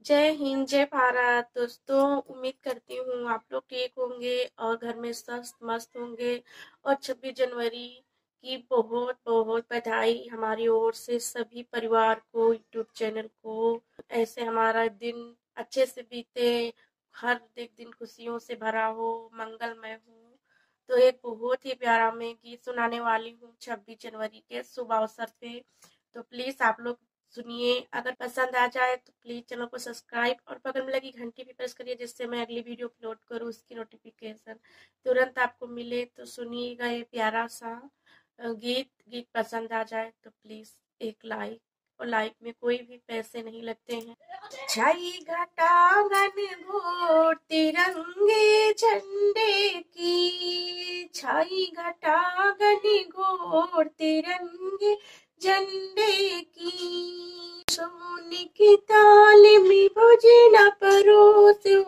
जय हिंद, जय भारत। दोस्तों, उम्मीद करती हूँ आप लोग ठीक होंगे और घर में स्वस्थ मस्त होंगे। और 26 जनवरी की बहुत बहुत बधाई हमारी ओर से सभी परिवार को, यूट्यूब चैनल को। ऐसे हमारा दिन अच्छे से बीते, हर एक दिन खुशियों से भरा हो, मंगलमय हो। तो एक बहुत ही प्यारा मैं गीत सुनाने वाली हूँ 26 जनवरी के शुभ अवसर पे। तो प्लीज आप लोग सुनिए। अगर पसंद आ जाए तो प्लीज चैनल को सब्सक्राइब और बगल में लगी घंटी भी प्रेस करिए, जिससे मैं अगली वीडियो अपलोड करूँ उसकी नोटिफिकेशन तुरंत आपको मिले। तो सुनिएगा ये प्यारा सा गीत पसंद आ जाए तो प्लीज एक लाइक, और लाइक में कोई भी पैसे नहीं लगते हैं। छाई घटांगन घोर तिरंगे झंडे की, छाई घटांगन घोर तिरंगे झंडे की। सोने की ताल में भजना परो स्यों,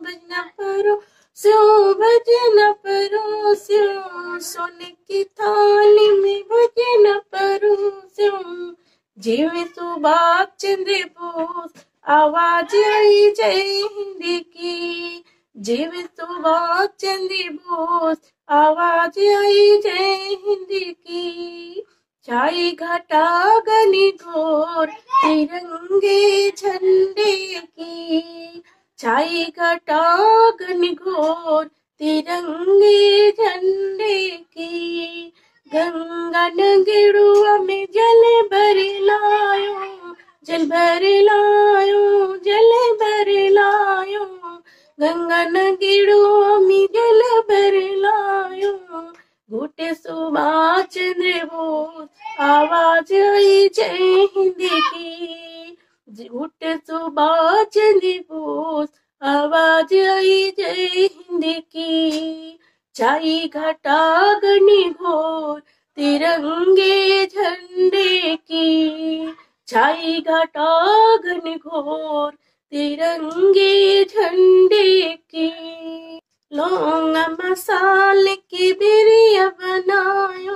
भजना परो स्यों, भजना परो स्यों। सोने की थाल में भजना परो स्यों। जीवे सुभाष चंद्र बोस आवाज आई जय हिंद की। जीवे सुभाष चंद्र बोस आवाज आई जय हिंद की। छाई घटा घनी घोर तिरंगे झंडे की, छाई घटा घनी घोर तिरंगे झंडे की। गंगा नगड़ुआ में जल भर लायो, जल भर लायो, जल भर लायो। गंगा नगड़ुआ में जल भर लायो। घुटे सुभाष चंद्र बोस आवाज आई जय हिंद की। घुटे सुभाष चंद्र बोस आवाज आई जय हिंद की। छाई घटा घनी घोर तिरंगे झंडे की, छाई घटा घनी घोर तिरंगे झंडे की। लौंग मसाले की बिरिया बनायो,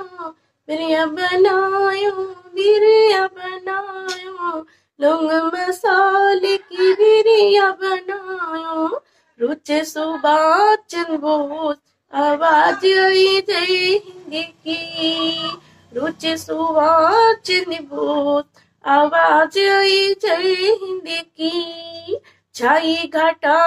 बिरिया बनायो, बिरिया बनायो। लौंग मसाले की बिरिया बनायो। रुचे सुभाष चंद्र बोस आवाज आई जय हिंद की। रुचे सुभाष चंद्र बोस आवाज आई जय हिंद की। छाई घटा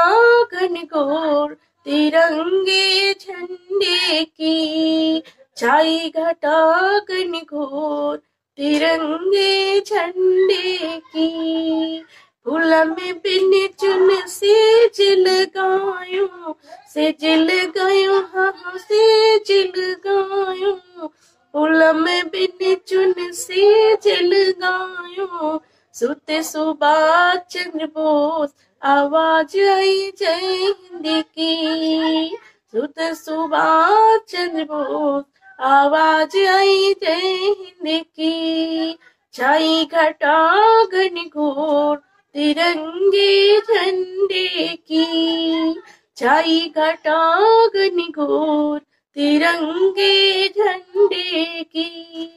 घनघोर तिरंगे झंडे की, छाई घटा घनघोर तिरंगे झंडे की। फूल में बिन चुन सेज लगायो, सेज लगायो, हाँ सेज लगायो। फूल में बिन चुन सेज लगायो। सुते सुभाष चंद्र बोस आवाज आई जय हिंद की। सुते सुभाष चंद्र बोस आवाज आई जय हिंद की। छाई घटा घनघोर तिरंगे झंडे की, छाई घटा घनघोर तिरंगे झंडे की।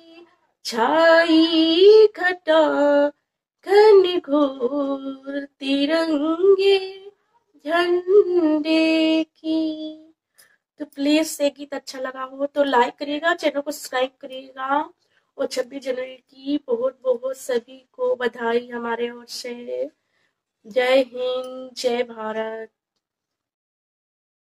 छाई घटा घनघोर तिरंगे झंडे की। तो प्लीज ये गीत अच्छा लगा हो तो लाइक करिएगा, चैनल को सब्सक्राइब करिएगा। और 26 जनवरी की बहुत बहुत सभी को बधाई हमारे ओर से। जय हिंद, जय भारत।